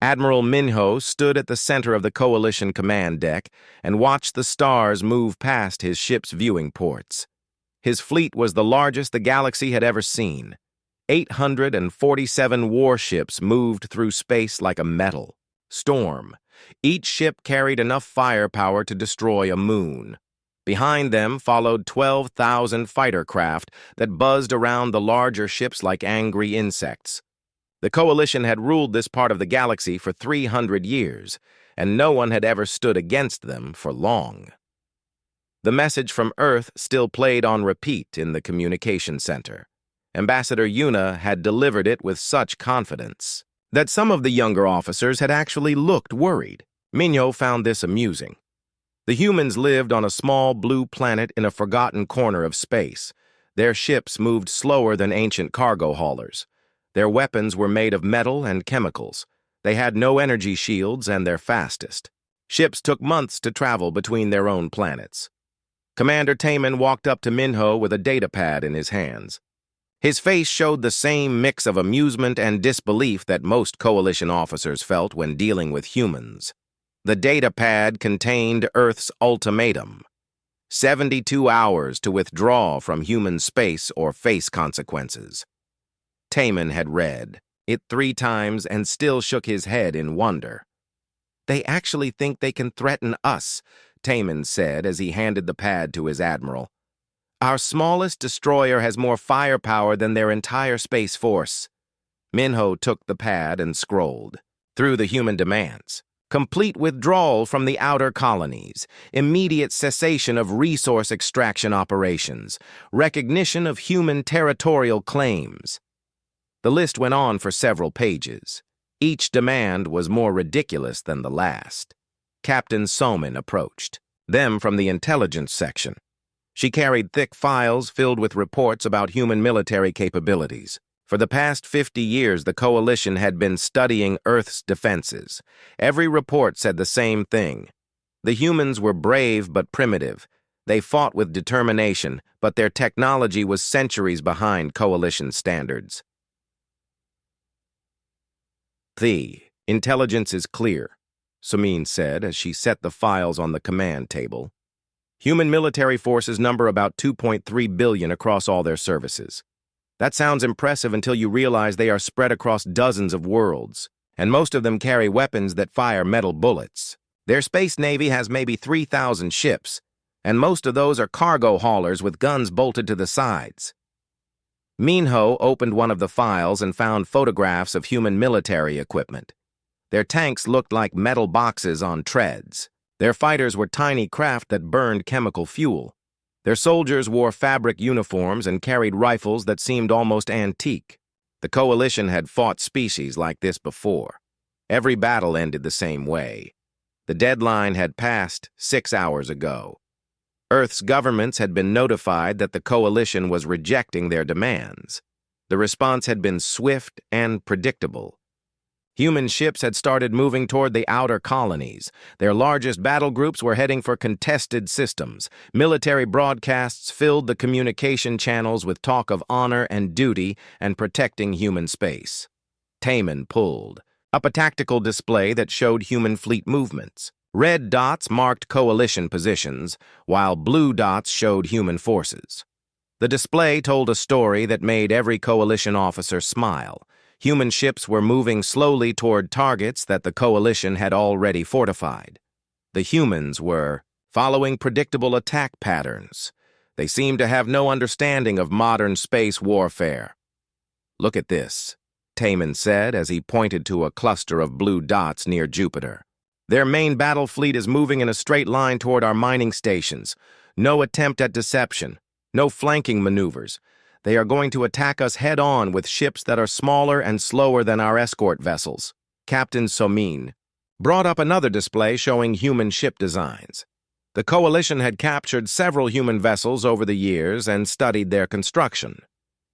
Admiral Minho stood at the center of the Coalition command deck and watched the stars move past his ship's viewing ports. His fleet was the largest the galaxy had ever seen. 847 warships moved through space like a metal storm. Each ship carried enough firepower to destroy a moon. Behind them followed 12,000 fighter craft that buzzed around the larger ships like angry insects. The Coalition had ruled this part of the galaxy for 300 years, and no one had ever stood against them for long. The message from Earth still played on repeat in the communication center. Ambassador Yuna had delivered it with such confidence that some of the younger officers had actually looked worried. Minho found this amusing. The humans lived on a small blue planet in a forgotten corner of space. Their ships moved slower than ancient cargo haulers. Their weapons were made of metal and chemicals. They had no energy shields and their fastest. Ships took months to travel between their own planets. Commander Taman walked up to Minho with a datapad in his hands. His face showed the same mix of amusement and disbelief that most Coalition officers felt when dealing with humans. The datapad contained Earth's ultimatum: 72 hours to withdraw from human space or face consequences. Taman had read it 3 times and still shook his head in wonder. "They actually think they can threaten us," Taman said as he handed the pad to his admiral. "Our smallest destroyer has more firepower than their entire space force." Minho took the pad and scrolled through the human demands. Complete withdrawal from the outer colonies, immediate cessation of resource extraction operations, recognition of human territorial claims. The list went on for several pages. Each demand was more ridiculous than the last. Captain Soman approached them from the intelligence section. She carried thick files filled with reports about human military capabilities. For the past 50 years, the Coalition had been studying Earth's defenses. Every report said the same thing. The humans were brave but primitive. They fought with determination, but their technology was centuries behind Coalition standards. "The intelligence is clear," Samin said as she set the files on the command table. "Human military forces number about 2.3 billion across all their services. That sounds impressive until you realize they are spread across dozens of worlds, and most of them carry weapons that fire metal bullets. Their space navy has maybe 3,000 ships, and most of those are cargo haulers with guns bolted to the sides." Minho opened one of the files and found photographs of human military equipment. Their tanks looked like metal boxes on treads. Their fighters were tiny craft that burned chemical fuel. Their soldiers wore fabric uniforms and carried rifles that seemed almost antique. The Coalition had fought species like this before. Every battle ended the same way. The deadline had passed 6 hours ago. Earth's governments had been notified that the Coalition was rejecting their demands. The response had been swift and predictable. Human ships had started moving toward the outer colonies. Their largest battle groups were heading for contested systems. Military broadcasts filled the communication channels with talk of honor and duty and protecting human space. Taman pulled up a tactical display that showed human fleet movements. Red dots marked Coalition positions, while blue dots showed human forces. The display told a story that made every Coalition officer smile. Human ships were moving slowly toward targets that the Coalition had already fortified. The humans were following predictable attack patterns. They seemed to have no understanding of modern space warfare. "Look at this," Taman said as he pointed to a cluster of blue dots near Jupiter. "Their main battle fleet is moving in a straight line toward our mining stations. No attempt at deception, no flanking maneuvers. They are going to attack us head-on with ships that are smaller and slower than our escort vessels." Captain Somin brought up another display showing human ship designs. The Coalition had captured several human vessels over the years and studied their construction.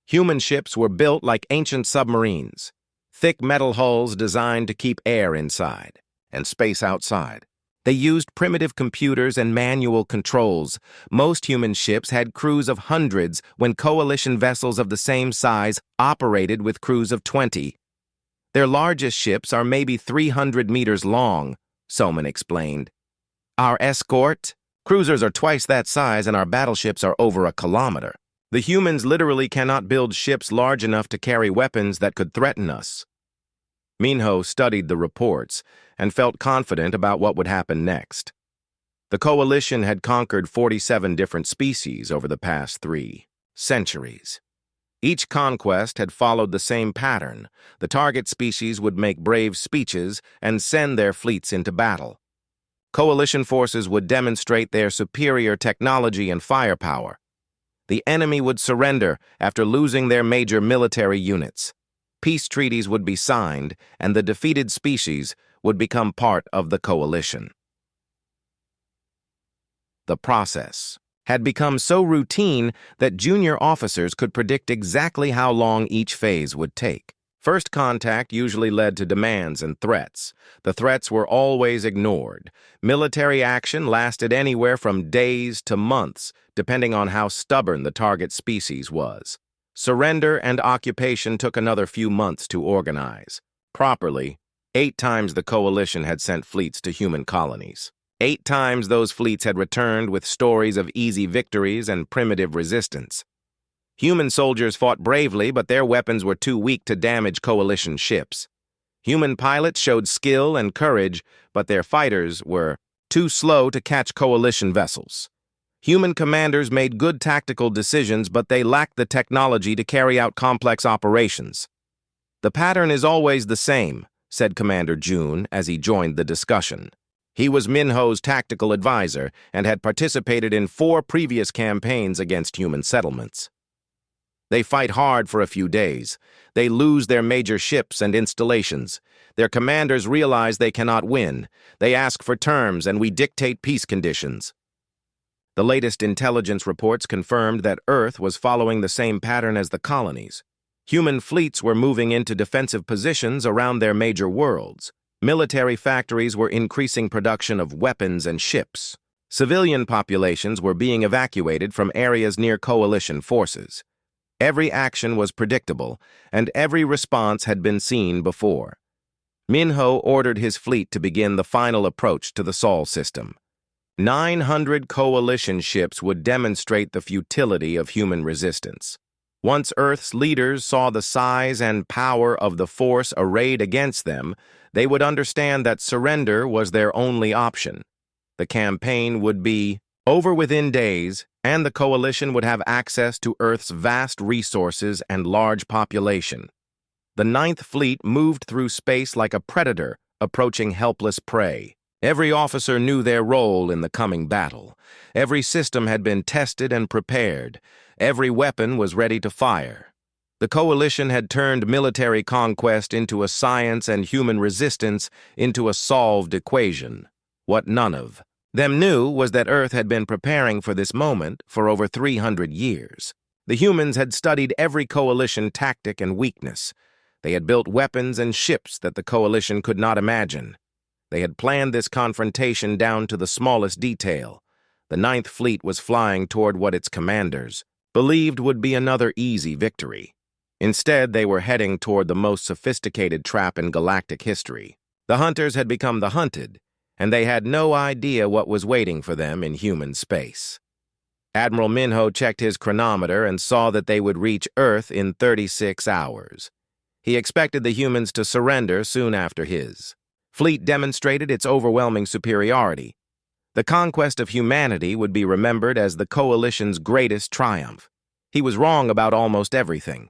Human ships were built like ancient submarines, thick metal hulls designed to keep air inside and space outside. They used primitive computers and manual controls. Most human ships had crews of hundreds when Coalition vessels of the same size operated with crews of 20. Their largest ships are maybe 300 meters long, Soman explained. Our escort cruisers are twice that size and our battleships are over a kilometer. The humans literally cannot build ships large enough to carry weapons that could threaten us. Minho studied the reports and felt confident about what would happen next. The coalition had conquered 47 different species over the past 3 centuries. Each conquest had followed the same pattern. The target species would make brave speeches and send their fleets into battle. Coalition forces would demonstrate their superior technology and firepower. The enemy would surrender after losing their major military units. Peace treaties would be signed, and the defeated species would become part of the coalition. The process had become so routine that junior officers could predict exactly how long each phase would take. First contact usually led to demands and threats. The threats were always ignored. Military action lasted anywhere from days to months, depending on how stubborn the target species was. Surrender and occupation took another few months to organize. Properly, 8 times the coalition had sent fleets to human colonies. 8 times those fleets had returned with stories of easy victories and primitive resistance. Human soldiers fought bravely, but their weapons were too weak to damage coalition ships. Human pilots showed skill and courage, but their fighters were too slow to catch coalition vessels. Human commanders made good tactical decisions, but they lacked the technology to carry out complex operations. "The pattern is always the same," said Commander June as he joined the discussion. He was Minho's tactical advisor and had participated in 4 previous campaigns against human settlements. They fight hard for a few days. They lose their major ships and installations. Their commanders realize they cannot win. They ask for terms, and we dictate peace conditions. The latest intelligence reports confirmed that Earth was following the same pattern as the colonies. Human fleets were moving into defensive positions around their major worlds. Military factories were increasing production of weapons and ships. Civilian populations were being evacuated from areas near coalition forces. Every action was predictable, and every response had been seen before. Minho ordered his fleet to begin the final approach to the Sol system. 900 coalition ships would demonstrate the futility of human resistance. Once Earth's leaders saw the size and power of the force arrayed against them, they would understand that surrender was their only option. The campaign would be over within days, and the coalition would have access to Earth's vast resources and large population. The Ninth Fleet moved through space like a predator, approaching helpless prey. Every officer knew their role in the coming battle. Every system had been tested and prepared. Every weapon was ready to fire. The coalition had turned military conquest into a science and human resistance into a solved equation. What none of them knew was that Earth had been preparing for this moment for over 300 years. The humans had studied every coalition tactic and weakness. They had built weapons and ships that the coalition could not imagine. They had planned this confrontation down to the smallest detail. The Ninth Fleet was flying toward what its commanders believed would be another easy victory. Instead, they were heading toward the most sophisticated trap in galactic history. The hunters had become the hunted, and they had no idea what was waiting for them in human space. Admiral Minho checked his chronometer and saw that they would reach Earth in 36 hours. He expected the humans to surrender soon after his fleet demonstrated its overwhelming superiority. The conquest of humanity would be remembered as the coalition's greatest triumph. He was wrong about almost everything.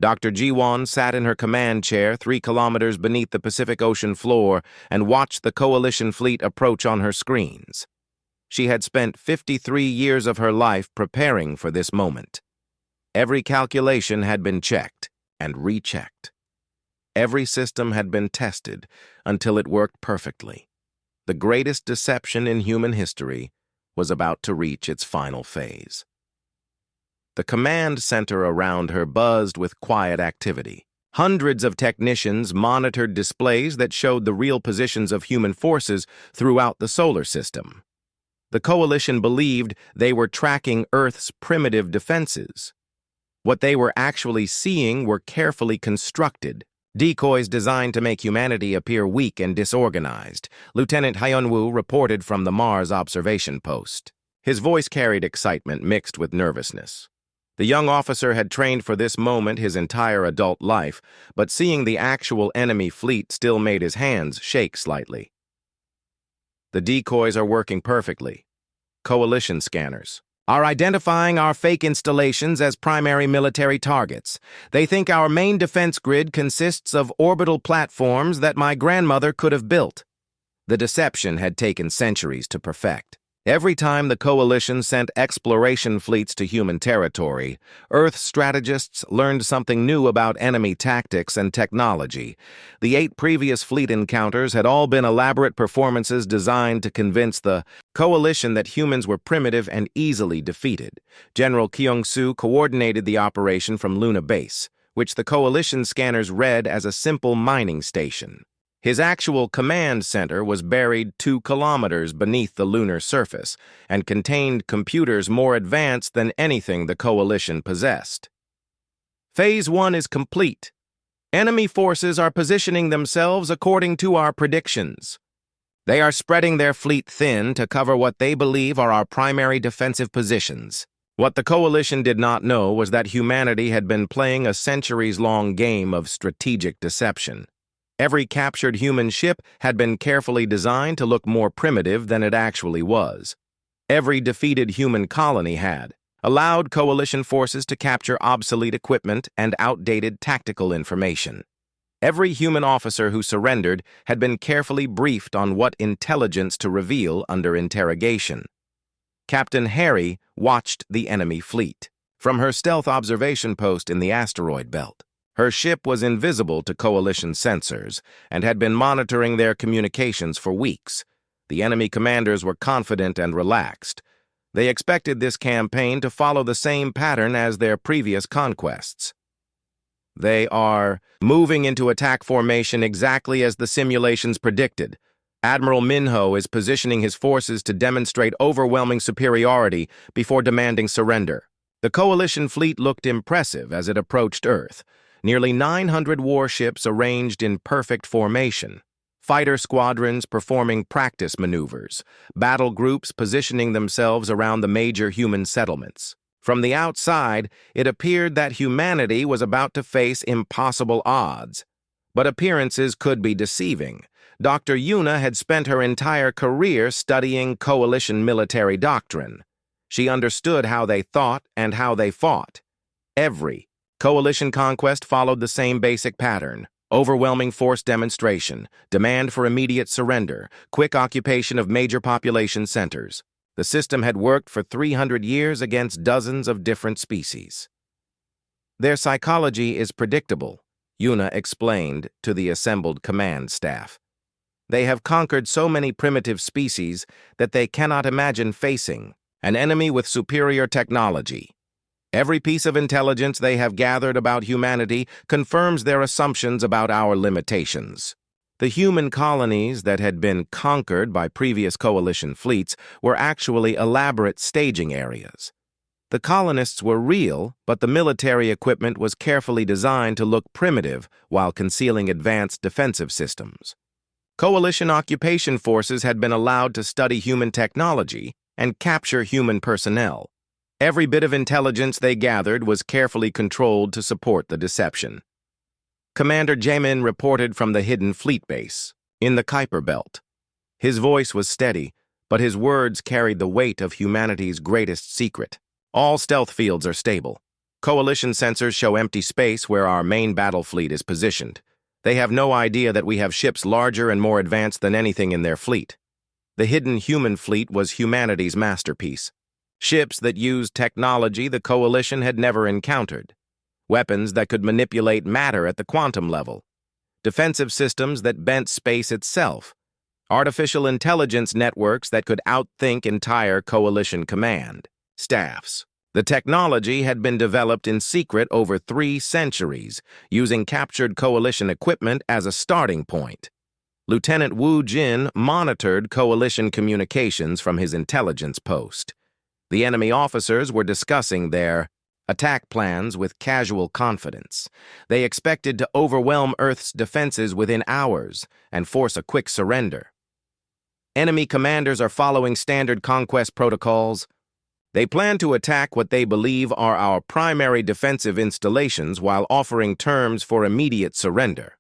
Dr. Jiwon sat in her command chair 3 kilometers beneath the Pacific Ocean floor and watched the coalition fleet approach on her screens. She had spent 53 years of her life preparing for this moment. Every calculation had been checked and rechecked. Every system had been tested until it worked perfectly. The greatest deception in human history was about to reach its final phase. The command center around her buzzed with quiet activity. Hundreds of technicians monitored displays that showed the real positions of human forces throughout the solar system. The coalition believed they were tracking Earth's primitive defenses. What they were actually seeing were carefully constructed, Decoys designed to make humanity appear weak and disorganized, Lieutenant Hyunwoo reported from the Mars observation post. His voice carried excitement mixed with nervousness. The young officer had trained for this moment his entire adult life, but seeing the actual enemy fleet still made his hands shake slightly. The decoys are working perfectly. Coalition scanners are identifying our fake installations as primary military targets. They think our main defense grid consists of orbital platforms that my grandmother could have built. The deception had taken centuries to perfect. Every time the Coalition sent exploration fleets to human territory, Earth strategists learned something new about enemy tactics and technology. The 8 previous fleet encounters had all been elaborate performances designed to convince the Coalition that humans were primitive and easily defeated. General Kyung-soo coordinated the operation from Luna Base, which the Coalition scanners read as a simple mining station. His actual command center was buried 2 kilometers beneath the lunar surface and contained computers more advanced than anything the Coalition possessed. Phase 1 is complete. Enemy forces are positioning themselves according to our predictions. They are spreading their fleet thin to cover what they believe are our primary defensive positions. What the Coalition did not know was that humanity had been playing a centuries-long game of strategic deception. Every captured human ship had been carefully designed to look more primitive than it actually was. Every defeated human colony had allowed Coalition forces to capture obsolete equipment and outdated tactical information. Every human officer who surrendered had been carefully briefed on what intelligence to reveal under interrogation. Captain Harry watched the enemy fleet from her stealth observation post in the asteroid belt. Her ship was invisible to Coalition sensors and had been monitoring their communications for weeks. The enemy commanders were confident and relaxed. They expected this campaign to follow the same pattern as their previous conquests. They are moving into attack formation exactly as the simulations predicted. Admiral Minho is positioning his forces to demonstrate overwhelming superiority before demanding surrender. The Coalition fleet looked impressive as it approached Earth. Nearly 900 warships arranged in perfect formation, fighter squadrons performing practice maneuvers, battle groups positioning themselves around the major human settlements. From the outside, it appeared that humanity was about to face impossible odds. But appearances could be deceiving. Dr. Yuna had spent her entire career studying Coalition military doctrine. She understood how they thought and how they fought. Every Coalition conquest followed the same basic pattern: overwhelming force demonstration, demand for immediate surrender, quick occupation of major population centers. The system had worked for 300 years against dozens of different species. Their psychology is predictable, Yuna explained to the assembled command staff. They have conquered so many primitive species that they cannot imagine facing an enemy with superior technology. Every piece of intelligence they have gathered about humanity confirms their assumptions about our limitations. The human colonies that had been conquered by previous Coalition fleets were actually elaborate staging areas. The colonists were real, but the military equipment was carefully designed to look primitive while concealing advanced defensive systems. Coalition occupation forces had been allowed to study human technology and capture human personnel. Every bit of intelligence they gathered was carefully controlled to support the deception. Commander Jamin reported from the hidden fleet base in the Kuiper Belt. His voice was steady, but his words carried the weight of humanity's greatest secret. All stealth fields are stable. Coalition sensors show empty space where our main battle fleet is positioned. They have no idea that we have ships larger and more advanced than anything in their fleet. The hidden human fleet was humanity's masterpiece. Ships that used technology the Coalition had never encountered. Weapons that could manipulate matter at the quantum level. Defensive systems that bent space itself. Artificial intelligence networks that could outthink entire Coalition command staffs. The technology had been developed in secret over 3 centuries, using captured Coalition equipment as a starting point. Lieutenant Wu Jin monitored Coalition communications from his intelligence post. The enemy officers were discussing their attack plans with casual confidence. They expected to overwhelm Earth's defenses within hours and force a quick surrender. Enemy commanders are following standard conquest protocols. They plan to attack what they believe are our primary defensive installations while offering terms for immediate surrender.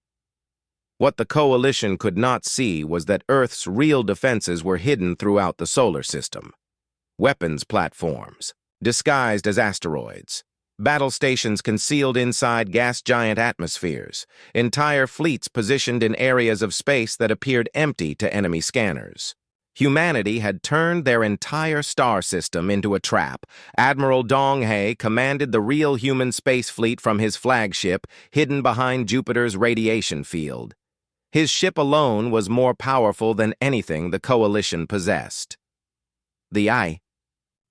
What the coalition could not see was that Earth's real defenses were hidden throughout the solar system. Weapons platforms, disguised as asteroids, battle stations concealed inside gas giant atmospheres, entire fleets positioned in areas of space that appeared empty to enemy scanners. Humanity had turned their entire star system into a trap. Admiral Dong He commanded the real human space fleet from his flagship, hidden behind Jupiter's radiation field. His ship alone was more powerful than anything the coalition possessed. The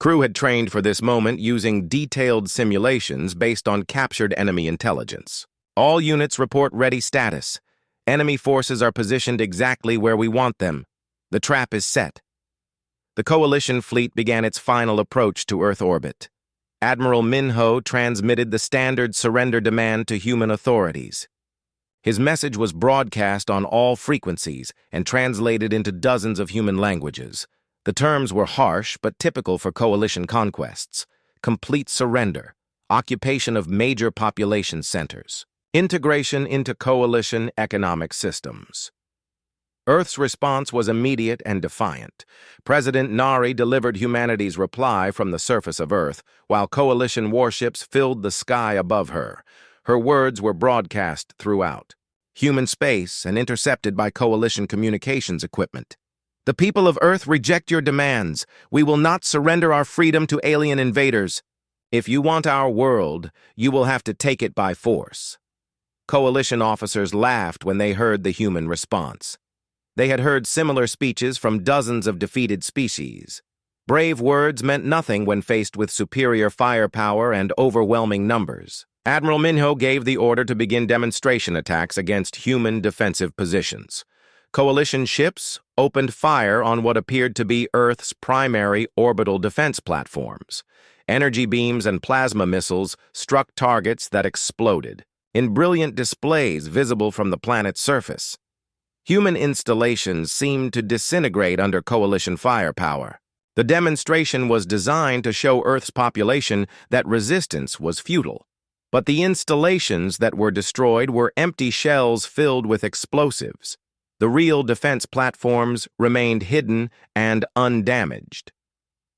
crew had trained for this moment using detailed simulations based on captured enemy intelligence. All units report ready status. Enemy forces are positioned exactly where we want them. The trap is set. The coalition fleet began its final approach to Earth orbit. Admiral Minho transmitted the standard surrender demand to human authorities. His message was broadcast on all frequencies and translated into dozens of human languages. The terms were harsh but typical for coalition conquests: complete surrender, occupation of major population centers, integration into coalition economic systems. Earth's response was immediate and defiant. President Nari delivered humanity's reply from the surface of Earth, while coalition warships filled the sky above her. Her words were broadcast throughout human space and intercepted by coalition communications equipment. The people of Earth reject your demands. We will not surrender our freedom to alien invaders. If you want our world, you will have to take it by force. Coalition officers laughed when they heard the human response. They had heard similar speeches from dozens of defeated species. Brave words meant nothing when faced with superior firepower and overwhelming numbers. Admiral Minho gave the order to begin demonstration attacks against human defensive positions. Coalition ships opened fire on what appeared to be Earth's primary orbital defense platforms. Energy beams and plasma missiles struck targets that exploded, in brilliant displays visible from the planet's surface. Human installations seemed to disintegrate under coalition firepower. The demonstration was designed to show Earth's population that resistance was futile. But the installations that were destroyed were empty shells filled with explosives. The real defense platforms remained hidden and undamaged.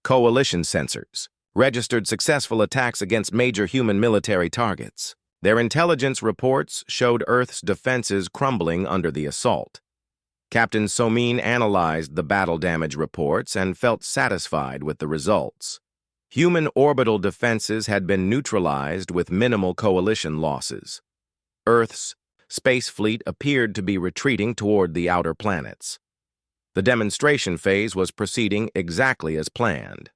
Coalition sensors registered successful attacks against major human military targets. Their intelligence reports showed Earth's defenses crumbling under the assault. Captain Somin analyzed the battle damage reports and felt satisfied with the results. Human orbital defenses had been neutralized with minimal coalition losses. Earth's space fleet appeared to be retreating toward the outer planets. The demonstration phase was proceeding exactly as planned.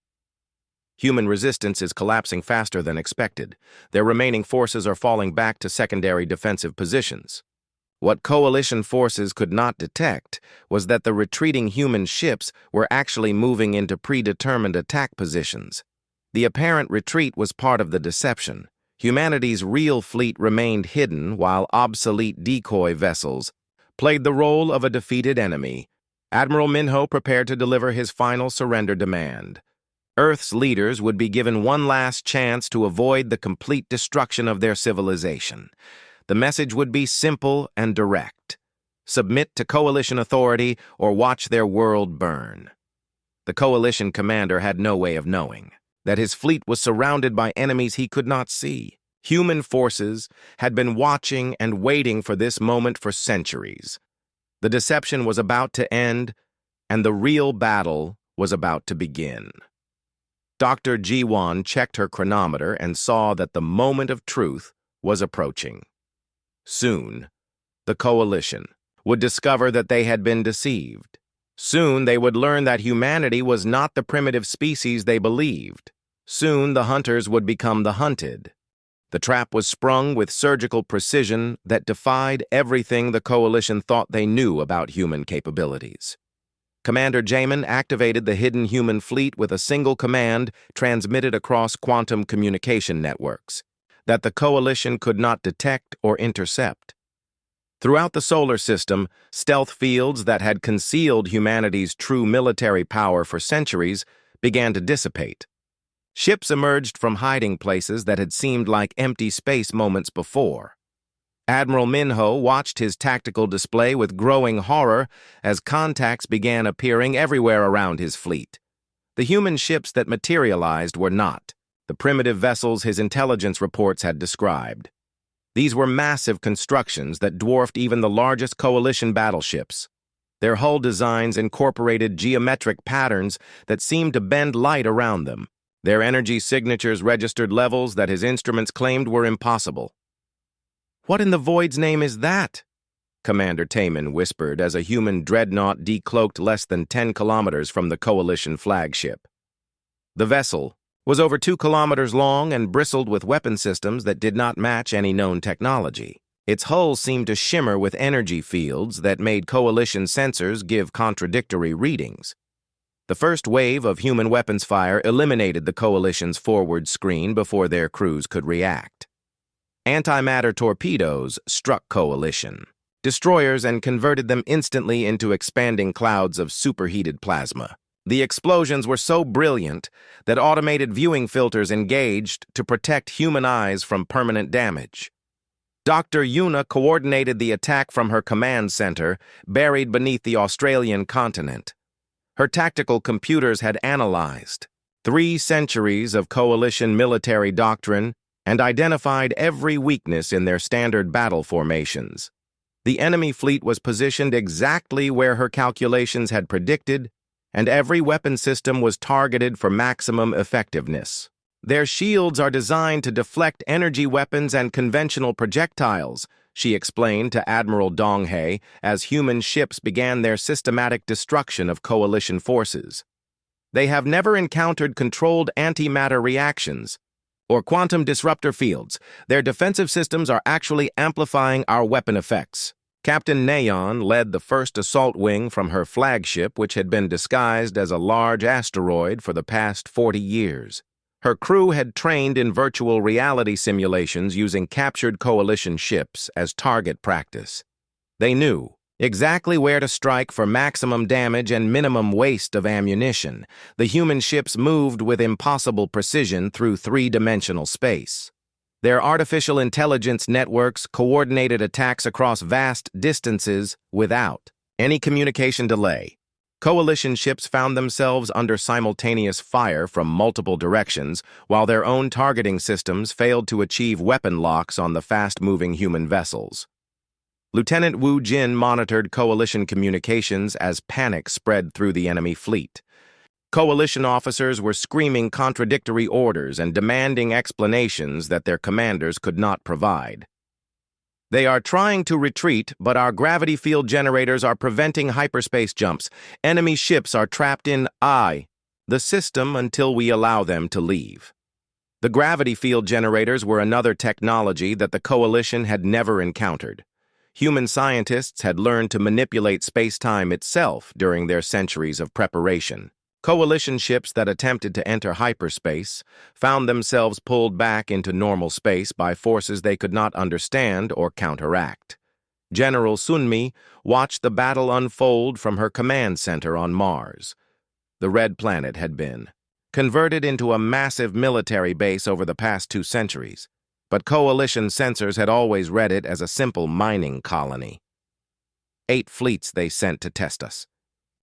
Human resistance is collapsing faster than expected. Their remaining forces are falling back to secondary defensive positions. What coalition forces could not detect was that the retreating human ships were actually moving into predetermined attack positions. The apparent retreat was part of the deception. Humanity's real fleet remained hidden while obsolete decoy vessels played the role of a defeated enemy. Admiral Minho prepared to deliver his final surrender demand. Earth's leaders would be given one last chance to avoid the complete destruction of their civilization. The message would be simple and direct: submit to coalition authority or watch their world burn. The coalition commander had no way of knowing that his fleet was surrounded by enemies he could not see. Human forces had been watching and waiting for this moment for centuries. The deception was about to end, and the real battle was about to begin. Dr. Jiwan checked her chronometer and saw that the moment of truth was approaching. Soon, the coalition would discover that they had been deceived. Soon, they would learn that humanity was not the primitive species they believed. Soon, the hunters would become the hunted. The trap was sprung with surgical precision that defied everything the coalition thought they knew about human capabilities. Commander Jamin activated the hidden human fleet with a single command transmitted across quantum communication networks that the Coalition could not detect or intercept. Throughout the solar system, stealth fields that had concealed humanity's true military power for centuries began to dissipate. Ships emerged from hiding places that had seemed like empty space moments before. Admiral Minho watched his tactical display with growing horror as contacts began appearing everywhere around his fleet. The human ships that materialized were not the primitive vessels his intelligence reports had described. These were massive constructions that dwarfed even the largest Coalition battleships. Their hull designs incorporated geometric patterns that seemed to bend light around them. Their energy signatures registered levels that his instruments claimed were impossible. "What in the void's name is that?" Commander Taman whispered as a human dreadnought decloaked less than 10 kilometers from the Coalition flagship. The vessel was over 2 kilometers long and bristled with weapon systems that did not match any known technology. Its hull seemed to shimmer with energy fields that made Coalition sensors give contradictory readings. The first wave of human weapons fire eliminated the Coalition's forward screen before their crews could react. Antimatter torpedoes struck Coalition destroyers and converted them instantly into expanding clouds of superheated plasma. The explosions were so brilliant that automated viewing filters engaged to protect human eyes from permanent damage. Dr. Yuna coordinated the attack from her command center, buried beneath the Australian continent. Her tactical computers had analyzed 3 centuries of Coalition military doctrine and identified every weakness in their standard battle formations. The enemy fleet was positioned exactly where her calculations had predicted, and every weapon system was targeted for maximum effectiveness. "Their shields are designed to deflect energy weapons and conventional projectiles," she explained to Admiral Donghae as human ships began their systematic destruction of Coalition forces. "They have never encountered controlled antimatter reactions or quantum disruptor fields. Their defensive systems are actually amplifying our weapon effects." Captain Neon led the first assault wing from her flagship, which had been disguised as a large asteroid for the past 40 years. Her crew had trained in virtual reality simulations using captured Coalition ships as target practice. They knew exactly where to strike for maximum damage and minimum waste of ammunition. The human ships moved with impossible precision through 3-dimensional space. Their artificial intelligence networks coordinated attacks across vast distances without any communication delay. Coalition ships found themselves under simultaneous fire from multiple directions, while their own targeting systems failed to achieve weapon locks on the fast-moving human vessels. Lieutenant Wu Jin monitored Coalition communications as panic spread through the enemy fleet. Coalition officers were screaming contradictory orders and demanding explanations that their commanders could not provide. "They are trying to retreat, but our gravity field generators are preventing hyperspace jumps. Enemy ships are trapped in the system until we allow them to leave." The gravity field generators were another technology that the Coalition had never encountered. Human scientists had learned to manipulate space-time itself during their centuries of preparation. Coalition ships that attempted to enter hyperspace found themselves pulled back into normal space by forces they could not understand or counteract. General Sunmi watched the battle unfold from her command center on Mars. The Red Planet had been converted into a massive military base over the past 2 centuries, but Coalition sensors had always read it as a simple mining colony. 8 fleets they sent to test us.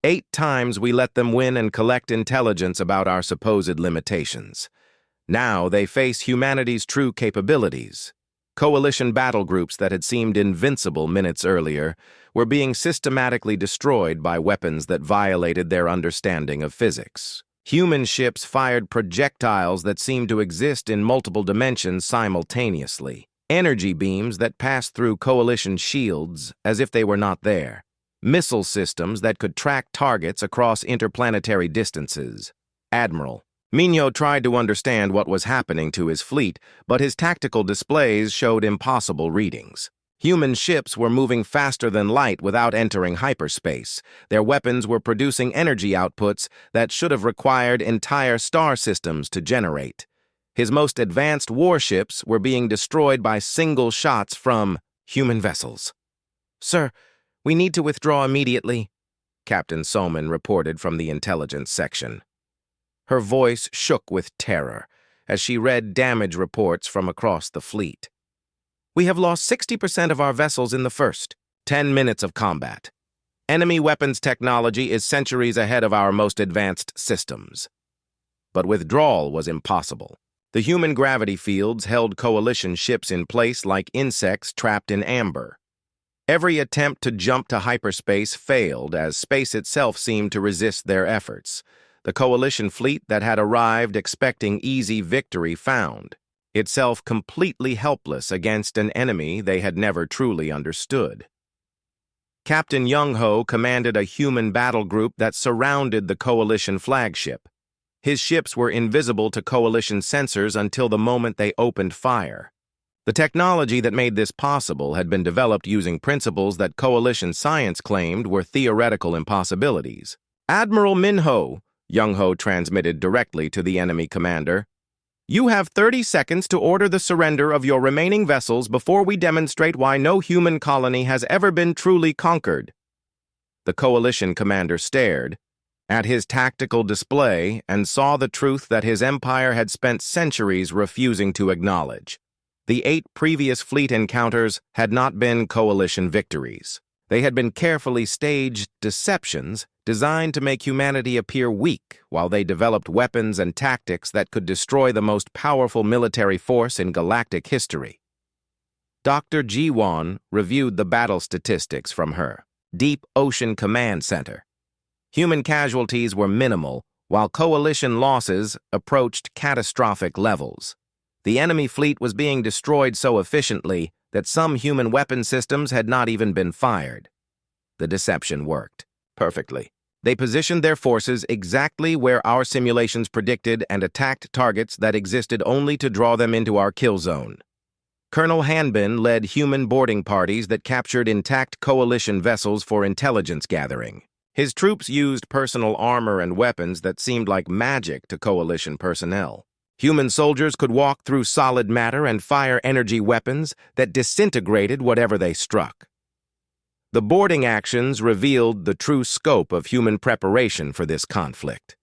8 times we let them win and collect intelligence about our supposed limitations. Now they face humanity's true capabilities. Coalition battle groups that had seemed invincible minutes earlier were being systematically destroyed by weapons that violated their understanding of physics. Human ships fired projectiles that seemed to exist in multiple dimensions simultaneously. Energy beams that passed through Coalition shields as if they were not there. Missile systems that could track targets across interplanetary distances. Admiral Minho tried to understand what was happening to his fleet, but his tactical displays showed impossible readings. Human ships were moving faster than light without entering hyperspace. Their weapons were producing energy outputs that should have required entire star systems to generate. His most advanced warships were being destroyed by single shots from human vessels. "Sir, we need to withdraw immediately," Captain Soman reported from the intelligence section. Her voice shook with terror as she read damage reports from across the fleet. "We have lost 60% of our vessels in the first 10 minutes of combat. Enemy weapons technology is centuries ahead of our most advanced systems." But withdrawal was impossible. The human gravity fields held coalition ships in place like insects trapped in amber. Every attempt to jump to hyperspace failed as space itself seemed to resist their efforts. The coalition fleet that had arrived expecting easy victory found itself completely helpless against an enemy they had never truly understood. Captain Young-ho commanded a human battle group that surrounded the coalition flagship. His ships were invisible to coalition sensors until the moment they opened fire. The technology that made this possible had been developed using principles that coalition science claimed were theoretical impossibilities. "Admiral Minho," Young-ho transmitted directly to the enemy commander, "you have 30 seconds to order the surrender of your remaining vessels before we demonstrate why no human colony has ever been truly conquered." The coalition commander stared at his tactical display and saw the truth that his empire had spent centuries refusing to acknowledge. The 8 previous fleet encounters had not been coalition victories. They had been carefully staged deceptions designed to make humanity appear weak while they developed weapons and tactics that could destroy the most powerful military force in galactic history. Dr. Ji-won reviewed the battle statistics from her Deep Ocean Command Center. Human casualties were minimal, while coalition losses approached catastrophic levels. The enemy fleet was being destroyed so efficiently that some human weapon systems had not even been fired. The deception worked perfectly. They positioned their forces exactly where our simulations predicted and attacked targets that existed only to draw them into our kill zone. Colonel Hanbin led human boarding parties that captured intact coalition vessels for intelligence gathering. His troops used personal armor and weapons that seemed like magic to coalition personnel. Human soldiers could walk through solid matter and fire energy weapons that disintegrated whatever they struck. The boarding actions revealed the true scope of human preparation for this conflict.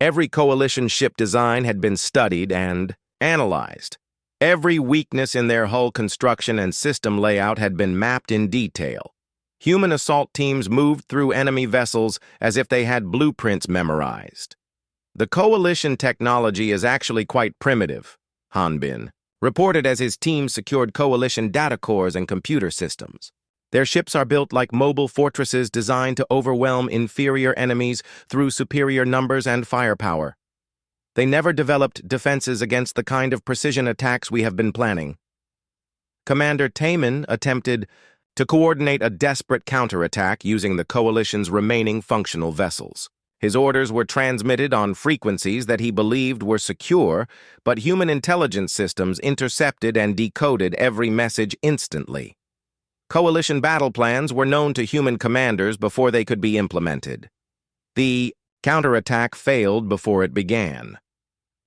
Every coalition ship design had been studied and analyzed. Every weakness in their hull construction and system layout had been mapped in detail. Human assault teams moved through enemy vessels as if they had blueprints memorized. "The coalition technology is actually quite primitive," Hanbin reported as his team secured coalition data cores and computer systems. "Their ships are built like mobile fortresses designed to overwhelm inferior enemies through superior numbers and firepower. They never developed defenses against the kind of precision attacks we have been planning." Commander Taman attempted to coordinate a desperate counterattack using the coalition's remaining functional vessels. His orders were transmitted on frequencies that he believed were secure, but human intelligence systems intercepted and decoded every message instantly. Coalition battle plans were known to human commanders before they could be implemented. The counterattack failed before it began.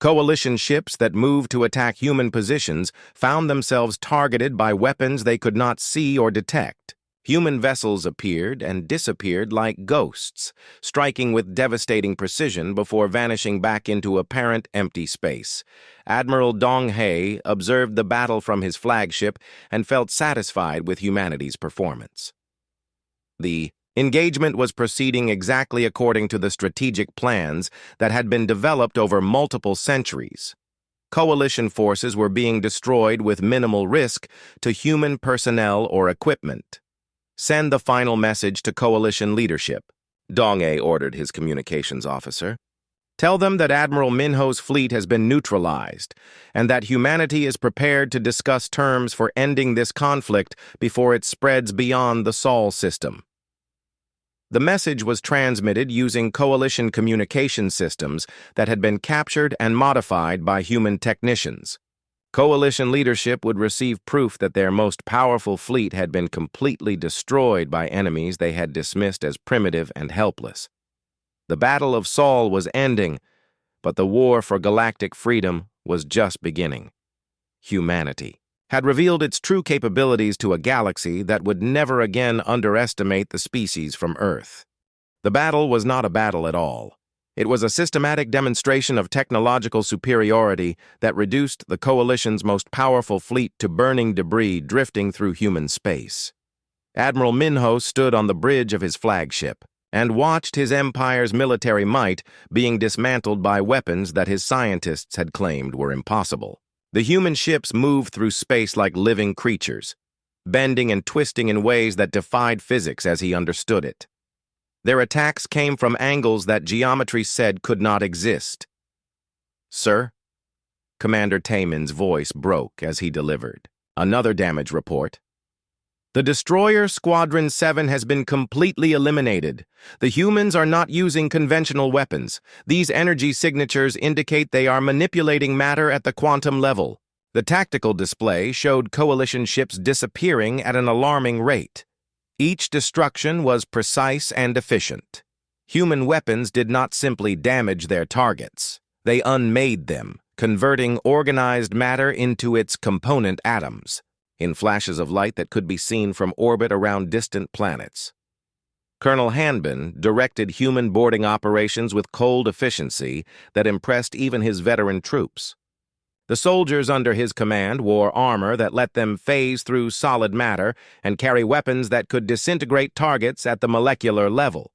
Coalition ships that moved to attack human positions found themselves targeted by weapons they could not see or detect. Human vessels appeared and disappeared like ghosts, striking with devastating precision before vanishing back into apparent empty space. Admiral Dong-hae observed the battle from his flagship and felt satisfied with humanity's performance. The engagement was proceeding exactly according to the strategic plans that had been developed over multiple centuries. Coalition forces were being destroyed with minimal risk to human personnel or equipment. "Send the final message to coalition leadership," Dong-hae ordered his communications officer. "Tell them that Admiral Minho's fleet has been neutralized and that humanity is prepared to discuss terms for ending this conflict before it spreads beyond the Sol system." The message was transmitted using coalition communication systems that had been captured and modified by human technicians. Coalition leadership would receive proof that their most powerful fleet had been completely destroyed by enemies they had dismissed as primitive and helpless. The Battle of Saul was ending, but the war for galactic freedom was just beginning. Humanity had revealed its true capabilities to a galaxy that would never again underestimate the species from Earth. The battle was not a battle at all. It was a systematic demonstration of technological superiority that reduced the Coalition's most powerful fleet to burning debris drifting through human space. Admiral Minho stood on the bridge of his flagship and watched his empire's military might being dismantled by weapons that his scientists had claimed were impossible. The human ships moved through space like living creatures, bending and twisting in ways that defied physics as he understood it. Their attacks came from angles that geometry said could not exist. "Sir?" Commander Taman's voice broke as he delivered another damage report. "The destroyer Squadron 7 has been completely eliminated. The humans are not using conventional weapons. These energy signatures indicate they are manipulating matter at the quantum level." The tactical display showed Coalition ships disappearing at an alarming rate. Each destruction was precise and efficient. Human weapons did not simply damage their targets. They unmade them, converting organized matter into its component atoms, in flashes of light that could be seen from orbit around distant planets. Colonel Hanbin directed human boarding operations with cold efficiency that impressed even his veteran troops. The soldiers under his command wore armor that let them phase through solid matter and carry weapons that could disintegrate targets at the molecular level.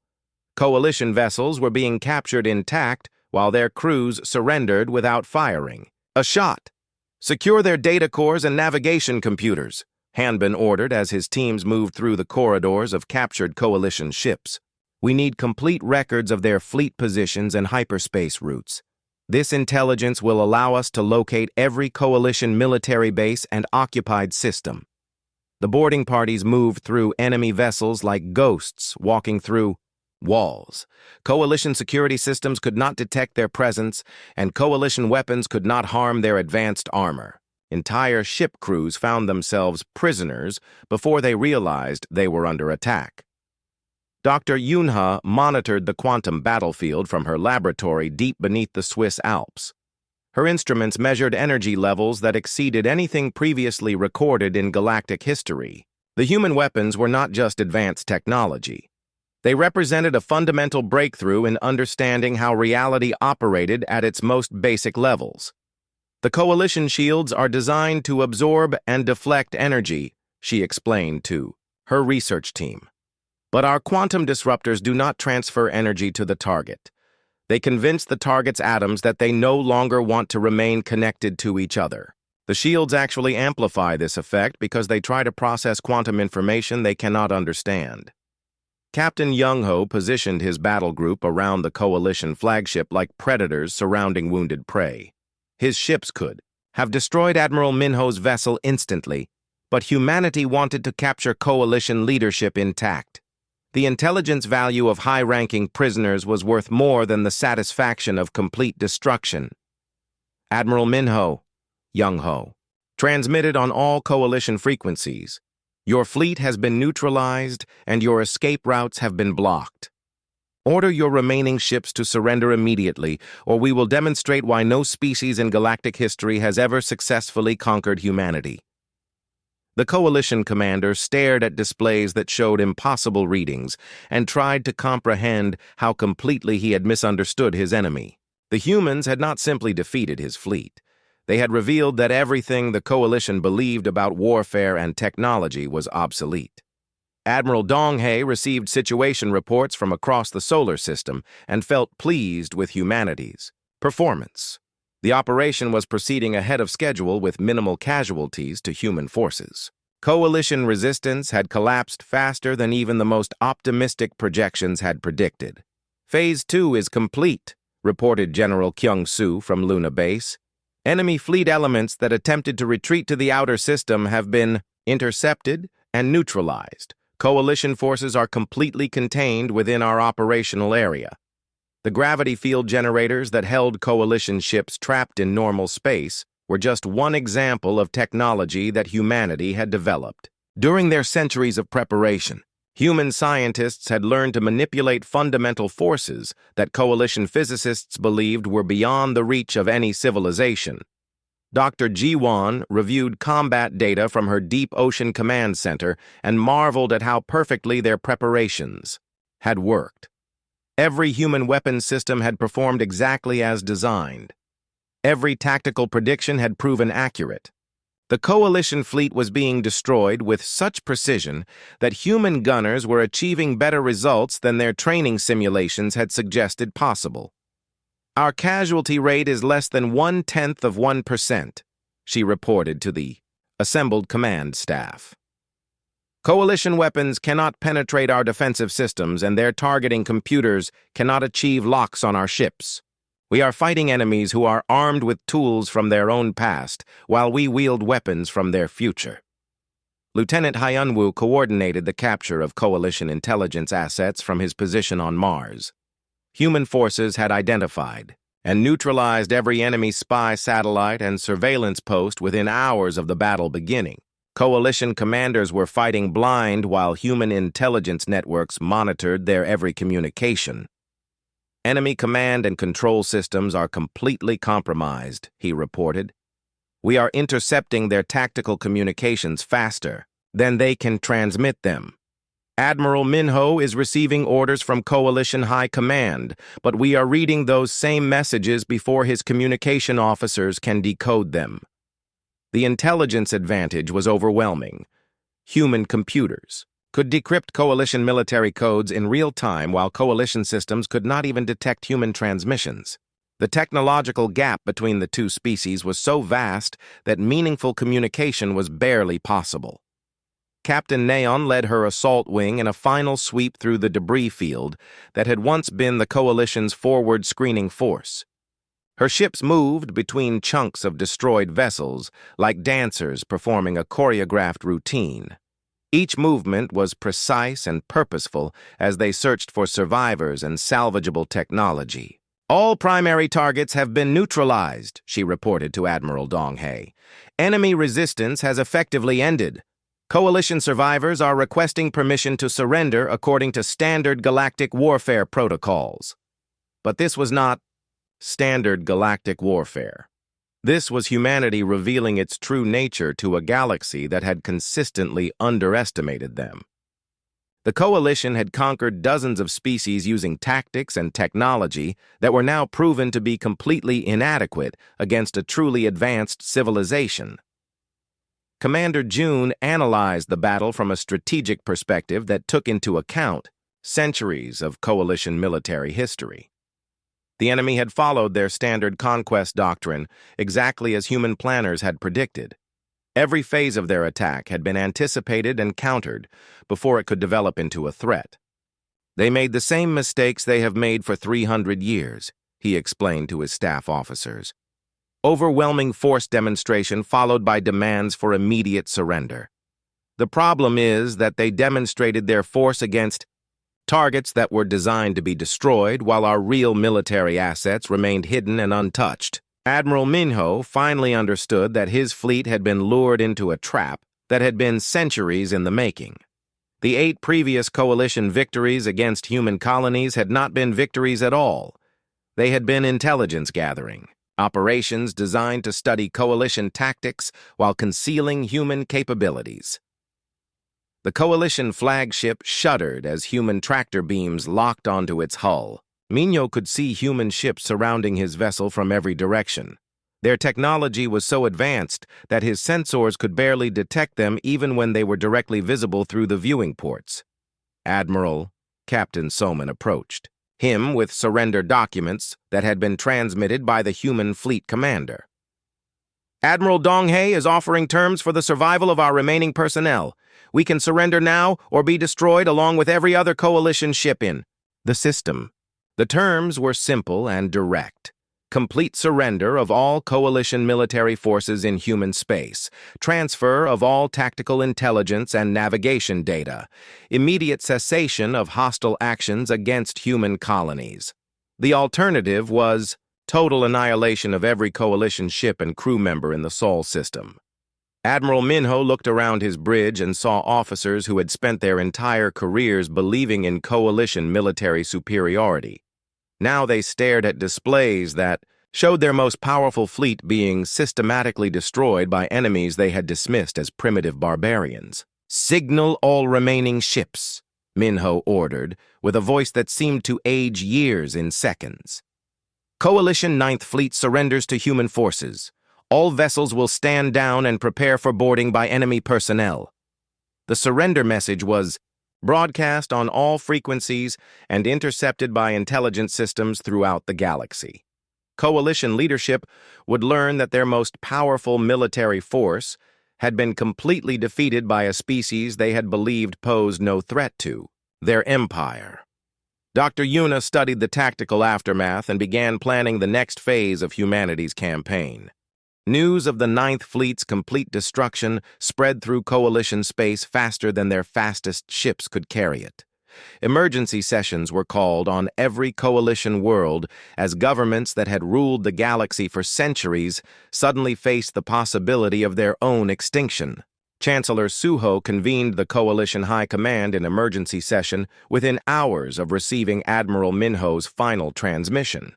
Coalition vessels were being captured intact while their crews surrendered without firing. "A shot! Secure their data cores and navigation computers," Hanbin ordered as his teams moved through the corridors of captured Coalition ships. "We need complete records of their fleet positions and hyperspace routes. This intelligence will allow us to locate every Coalition military base and occupied system." The boarding parties moved through enemy vessels like ghosts walking through walls. Coalition security systems could not detect their presence, and Coalition weapons could not harm their advanced armor. Entire ship crews found themselves prisoners before they realized they were under attack. Dr. Yunha monitored the quantum battlefield from her laboratory deep beneath the Swiss Alps. Her instruments measured energy levels that exceeded anything previously recorded in galactic history. The human weapons were not just advanced technology. They represented a fundamental breakthrough in understanding how reality operated at its most basic levels. "The Coalition shields are designed to absorb and deflect energy," she explained to her research team. "But our quantum disruptors do not transfer energy to the target. They convince the target's atoms that they no longer want to remain connected to each other. The shields actually amplify this effect because they try to process quantum information they cannot understand." Captain Young-ho positioned his battle group around the Coalition flagship like predators surrounding wounded prey. His ships could have destroyed Admiral Minho's vessel instantly, but humanity wanted to capture Coalition leadership intact. The intelligence value of high-ranking prisoners was worth more than the satisfaction of complete destruction. "Admiral Minho," Young-ho transmitted on all Coalition frequencies, "Your fleet has been neutralized and your escape routes have been blocked. Order your remaining ships to surrender immediately, or we will demonstrate why no species in galactic history has ever successfully conquered humanity." The Coalition commander stared at displays that showed impossible readings and tried to comprehend how completely he had misunderstood his enemy. The humans had not simply defeated his fleet. They had revealed that everything the Coalition believed about warfare and technology was obsolete. Admiral Donghae received situation reports from across the solar system and felt pleased with humanity's performance. The operation was proceeding ahead of schedule with minimal casualties to human forces. Coalition resistance had collapsed faster than even the most optimistic projections had predicted. "Phase 2 is complete," reported General Kyung-soo from Luna Base. "Enemy fleet elements that attempted to retreat to the outer system have been intercepted and neutralized. Coalition forces are completely contained within our operational area. The gravity field generators that held Coalition ships trapped in normal space were just one example of technology that humanity had developed. During their centuries of preparation, human scientists had learned to manipulate fundamental forces that coalition physicists believed were beyond the reach of any civilization. Dr. Jiwon reviewed combat data from her Deep Ocean Command Center and marveled at how perfectly their preparations had worked. Every human weapons system had performed exactly as designed. Every tactical prediction had proven accurate. The coalition fleet was being destroyed with such precision that human gunners were achieving better results than their training simulations had suggested possible. "Our casualty rate is less than 0.1%, she reported to the assembled command staff. "Coalition weapons cannot penetrate our defensive systems, and their targeting computers cannot achieve locks on our ships. We are fighting enemies who are armed with tools from their own past, while we wield weapons from their future." Lieutenant Hyunwoo coordinated the capture of coalition intelligence assets from his position on Mars. Human forces had identified and neutralized every enemy spy satellite and surveillance post within hours of the battle beginning. Coalition commanders were fighting blind while human intelligence networks monitored their every communication. "Enemy command and control systems are completely compromised," he reported. "We are intercepting their tactical communications faster than they can transmit them. Admiral Minho is receiving orders from Coalition High Command, but we are reading those same messages before his communication officers can decode them." The intelligence advantage was overwhelming. Human computers could decrypt coalition military codes in real time, while coalition systems could not even detect human transmissions. The technological gap between the two species was so vast that meaningful communication was barely possible. Captain Neon led her assault wing in a final sweep through the debris field that had once been the coalition's forward screening force. Her ships moved between chunks of destroyed vessels like dancers performing a choreographed routine. Each movement was precise and purposeful as they searched for survivors and salvageable technology. "All primary targets have been neutralized," she reported to Admiral Donghae. "Enemy resistance has effectively ended. Coalition survivors are requesting permission to surrender according to standard galactic warfare protocols." But this was not standard galactic warfare. This was humanity revealing its true nature to a galaxy that had consistently underestimated them. The Coalition had conquered dozens of species using tactics and technology that were now proven to be completely inadequate against a truly advanced civilization. Commander June analyzed the battle from a strategic perspective that took into account centuries of coalition military history. The enemy had followed their standard conquest doctrine exactly as human planners had predicted. Every phase of their attack had been anticipated and countered before it could develop into a threat. "They made the same mistakes they have made for 300 years, he explained to his staff officers. Overwhelming force demonstration followed by demands for immediate surrender. The problem is that they demonstrated their force against targets that were designed to be destroyed, while our real military assets remained hidden and untouched." Admiral Minho finally understood that his fleet had been lured into a trap that had been centuries in the making. The 8 previous coalition victories against human colonies had not been victories at all. They had been intelligence gathering, operations designed to study coalition tactics while concealing human capabilities. The coalition flagship shuddered as human tractor beams locked onto its hull. Minho could see human ships surrounding his vessel from every direction. Their technology was so advanced that his sensors could barely detect them even when they were directly visible through the viewing ports. Admiral Captain Soman approached him with surrender documents that had been transmitted by the human fleet commander. "Admiral Donghae is offering terms for the survival of our remaining personnel. We can surrender now or be destroyed along with every other coalition ship in the system." The terms were simple and direct. Complete surrender of all coalition military forces in human space, transfer of all tactical intelligence and navigation data, immediate cessation of hostile actions against human colonies. The alternative was total annihilation of every coalition ship and crew member in the Sol system. Admiral Minho looked around his bridge and saw officers who had spent their entire careers believing in coalition military superiority. Now they stared at displays that showed their most powerful fleet being systematically destroyed by enemies they had dismissed as primitive barbarians. "Signal all remaining ships," Minho ordered, with a voice that seemed to age years in seconds. "Coalition Ninth Fleet surrenders to human forces. All vessels will stand down and prepare for boarding by enemy personnel." The surrender message was broadcast on all frequencies and intercepted by intelligence systems throughout the galaxy. Coalition leadership would learn that their most powerful military force had been completely defeated by a species they had believed posed no threat to, their empire. Dr. Yuna studied the tactical aftermath and began planning the next phase of humanity's campaign. News of the Ninth Fleet's complete destruction spread through Coalition space faster than their fastest ships could carry it. Emergency sessions were called on every Coalition world as governments that had ruled the galaxy for centuries suddenly faced the possibility of their own extinction. Chancellor Suho convened the Coalition High Command in emergency session within hours of receiving Admiral Minho's final transmission.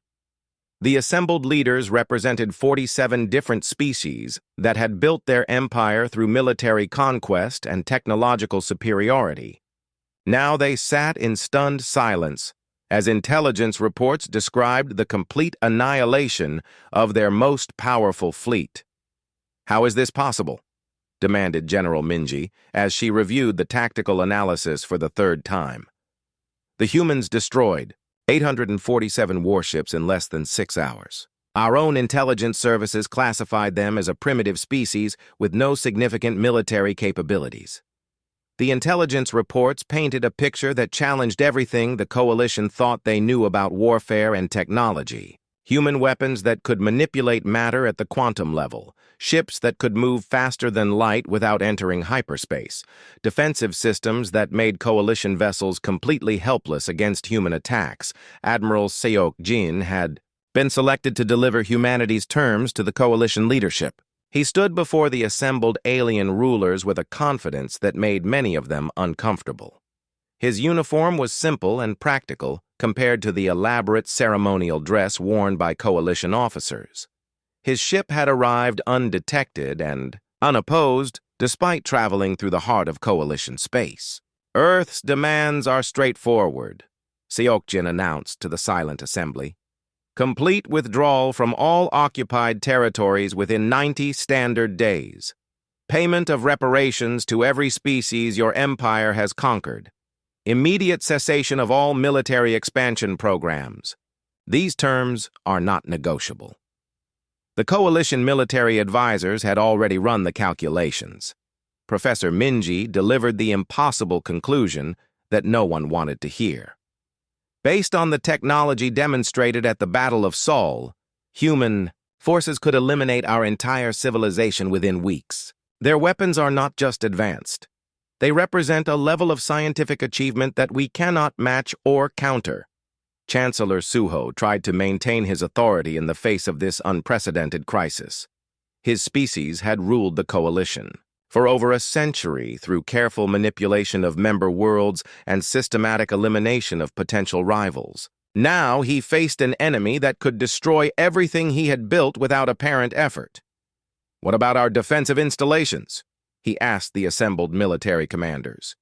The assembled leaders represented 47 different species that had built their empire through military conquest and technological superiority. Now they sat in stunned silence as intelligence reports described the complete annihilation of their most powerful fleet. "How is this possible?" demanded General Minji as she reviewed the tactical analysis for the third time. "The humans destroyed 847 warships in less than 6 hours. Our own intelligence services classified them as a primitive species with no significant military capabilities." The intelligence reports painted a picture that challenged everything the Coalition thought they knew about warfare and technology. Human weapons that could manipulate matter at the quantum level, ships that could move faster than light without entering hyperspace, defensive systems that made Coalition vessels completely helpless against human attacks. Admiral Seok Jin had been selected to deliver humanity's terms to the Coalition leadership. He stood before the assembled alien rulers with a confidence that made many of them uncomfortable. His uniform was simple and practical compared to the elaborate ceremonial dress worn by Coalition officers. His ship had arrived undetected and unopposed despite traveling through the heart of Coalition space. "Earth's demands are straightforward," Seokjin announced to the silent assembly. "Complete withdrawal from all occupied territories within 90 standard days. Payment of reparations to every species your empire has conquered. Immediate cessation of all military expansion programs. These terms are not negotiable." The Coalition military advisors had already run the calculations. Professor Minji delivered the impossible conclusion that no one wanted to hear. Based on the technology demonstrated at the Battle of Sol, human forces could eliminate our entire civilization within weeks. Their weapons are not just advanced. They represent a level of scientific achievement that we cannot match or counter. Chancellor Suho tried to maintain his authority in the face of this unprecedented crisis. His species had ruled the Coalition for over a century through careful manipulation of member worlds and systematic elimination of potential rivals. Now he faced an enemy that could destroy everything he had built without apparent effort. "What about our defensive installations?" he asked the assembled military commanders.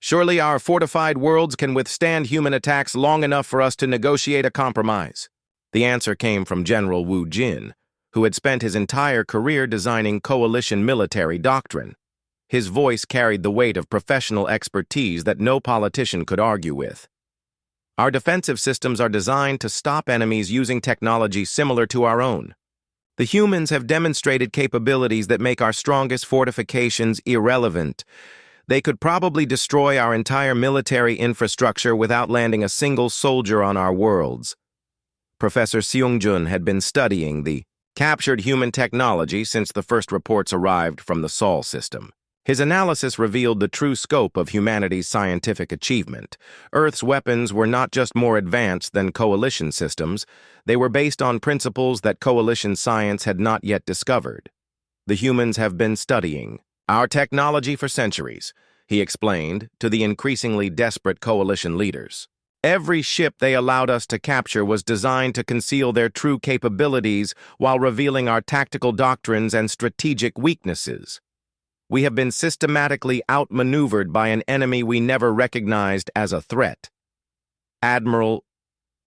"Surely our fortified worlds can withstand human attacks long enough for us to negotiate a compromise." The answer came from General Wu Jin, who had spent his entire career designing Coalition military doctrine. His voice carried the weight of professional expertise that no politician could argue with. "Our defensive systems are designed to stop enemies using technology similar to our own. The humans have demonstrated capabilities that make our strongest fortifications irrelevant. They could probably destroy our entire military infrastructure without landing a single soldier on our worlds." Professor Seungjun had been studying the captured human technology since the first reports arrived from the Sol system. His analysis revealed the true scope of humanity's scientific achievement. Earth's weapons were not just more advanced than coalition systems, they were based on principles that coalition science had not yet discovered. The humans have been studying our technology for centuries, he explained to the increasingly desperate coalition leaders. Every ship they allowed us to capture was designed to conceal their true capabilities while revealing our tactical doctrines and strategic weaknesses. We have been systematically outmaneuvered by an enemy we never recognized as a threat. Admiral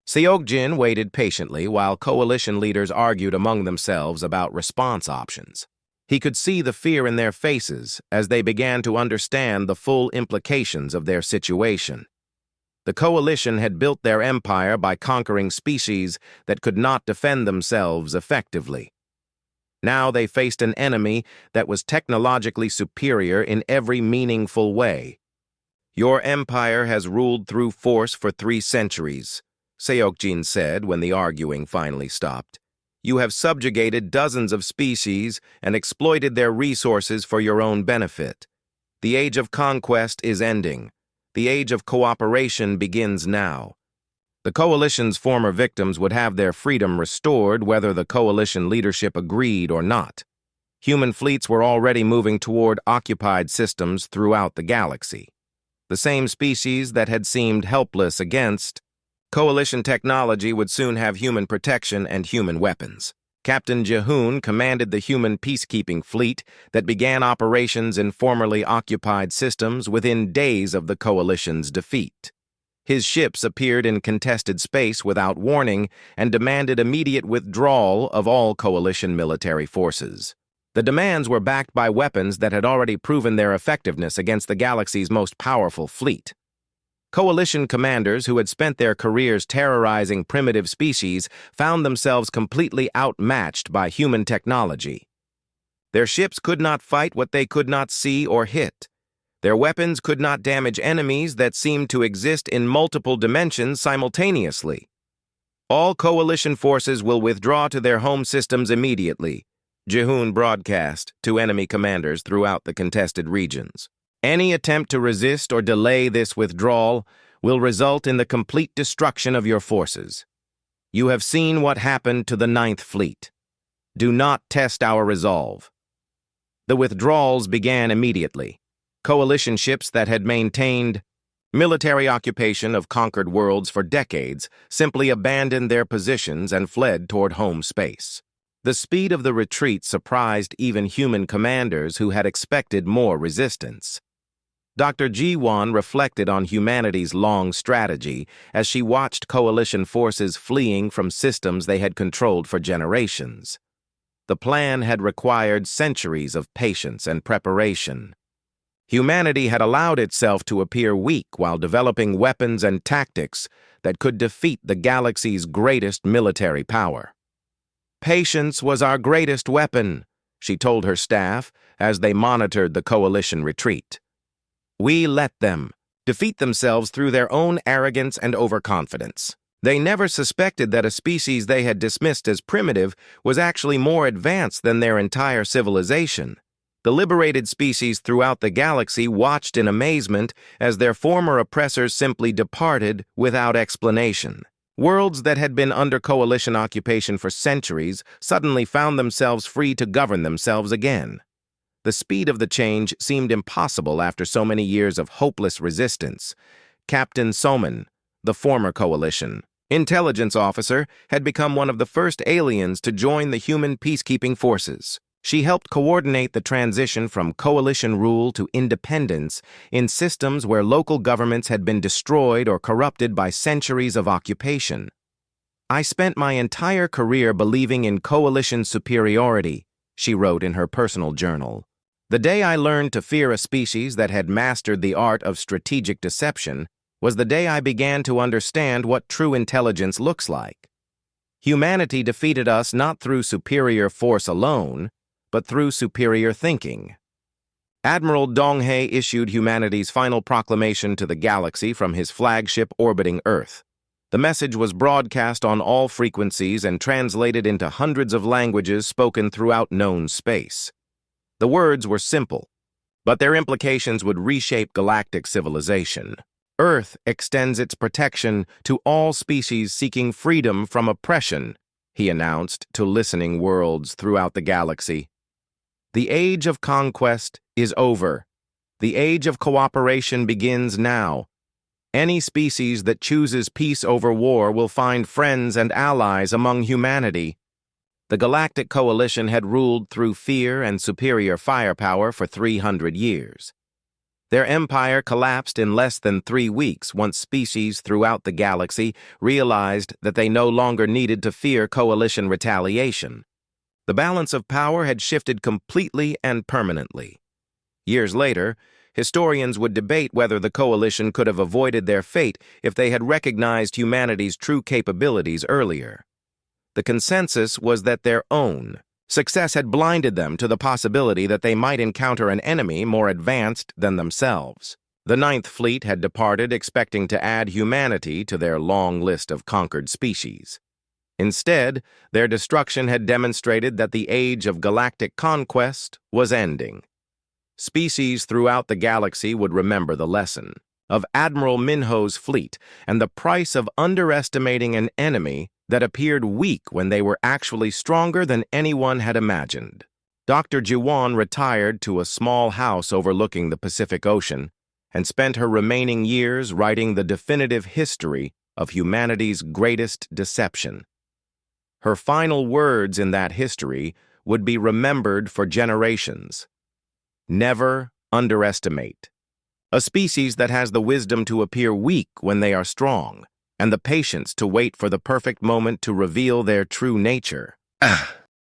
Seokjin waited patiently while coalition leaders argued among themselves about response options. He could see the fear in their faces as they began to understand the full implications of their situation. The coalition had built their empire by conquering species that could not defend themselves effectively. Now they faced an enemy that was technologically superior in every meaningful way. Your empire has ruled through force for 3 centuries, Seokjin said when the arguing finally stopped. You have subjugated dozens of species and exploited their resources for your own benefit. The age of conquest is ending. The age of cooperation begins now. The coalition's former victims would have their freedom restored whether the coalition leadership agreed or not. Human fleets were already moving toward occupied systems throughout the galaxy. The same species that had seemed helpless against coalition technology would soon have human protection and human weapons. Captain Jihoon commanded the human peacekeeping fleet that began operations in formerly occupied systems within days of the coalition's defeat. His ships appeared in contested space without warning and demanded immediate withdrawal of all coalition military forces. The demands were backed by weapons that had already proven their effectiveness against the galaxy's most powerful fleet. Coalition commanders who had spent their careers terrorizing primitive species found themselves completely outmatched by human technology. Their ships could not fight what they could not see or hit. Their weapons could not damage enemies that seemed to exist in multiple dimensions simultaneously. All coalition forces will withdraw to their home systems immediately, Jihoon broadcast to enemy commanders throughout the contested regions. Any attempt to resist or delay this withdrawal will result in the complete destruction of your forces. You have seen what happened to the 9th Fleet. Do not test our resolve. The withdrawals began immediately. Coalition ships that had maintained military occupation of conquered worlds for decades simply abandoned their positions and fled toward home space. The speed of the retreat surprised even human commanders who had expected more resistance. Dr. Ji-won reflected on humanity's long strategy as she watched coalition forces fleeing from systems they had controlled for generations. The plan had required centuries of patience and preparation. Humanity had allowed itself to appear weak while developing weapons and tactics that could defeat the galaxy's greatest military power. Patience was our greatest weapon, she told her staff as they monitored the coalition retreat. We let them defeat themselves through their own arrogance and overconfidence. They never suspected that a species they had dismissed as primitive was actually more advanced than their entire civilization. The liberated species throughout the galaxy watched in amazement as their former oppressors simply departed without explanation. Worlds that had been under coalition occupation for centuries suddenly found themselves free to govern themselves again. The speed of the change seemed impossible after so many years of hopeless resistance. Captain Soman, the former coalition intelligence officer, had become one of the first aliens to join the human peacekeeping forces. She helped coordinate the transition from coalition rule to independence in systems where local governments had been destroyed or corrupted by centuries of occupation. I spent my entire career believing in coalition superiority, she wrote in her personal journal. The day I learned to fear a species that had mastered the art of strategic deception was the day I began to understand what true intelligence looks like. Humanity defeated us not through superior force alone, but through superior thinking. Admiral Donghae issued humanity's final proclamation to the galaxy from his flagship orbiting Earth. The message was broadcast on all frequencies and translated into hundreds of languages spoken throughout known space. The words were simple: but their implications would reshape galactic civilization. Earth extends its protection to all species seeking freedom from oppression, he announced to listening worlds throughout the galaxy. The age of conquest is over. The age of cooperation begins now. Any species that chooses peace over war will find friends and allies among humanity. The Galactic Coalition had ruled through fear and superior firepower for 300 years. Their empire collapsed in less than 3 weeks once species throughout the galaxy realized that they no longer needed to fear Coalition retaliation. The balance of power had shifted completely and permanently. Years later, historians would debate whether the Coalition could have avoided their fate if they had recognized humanity's true capabilities earlier. The consensus was that their own success had blinded them to the possibility that they might encounter an enemy more advanced than themselves. The Ninth Fleet had departed expecting to add humanity to their long list of conquered species. Instead, their destruction had demonstrated that the age of galactic conquest was ending. Species throughout the galaxy would remember the lesson of Admiral Minho's fleet and the price of underestimating an enemy that appeared weak when they were actually stronger than anyone had imagined. Dr. Jiwan retired to a small house overlooking the Pacific Ocean and spent her remaining years writing the definitive history of humanity's greatest deception. Her final words in that history would be remembered for generations. Never underestimate. A species that has the wisdom to appear weak when they are strong, and the patience to wait for the perfect moment to reveal their true nature.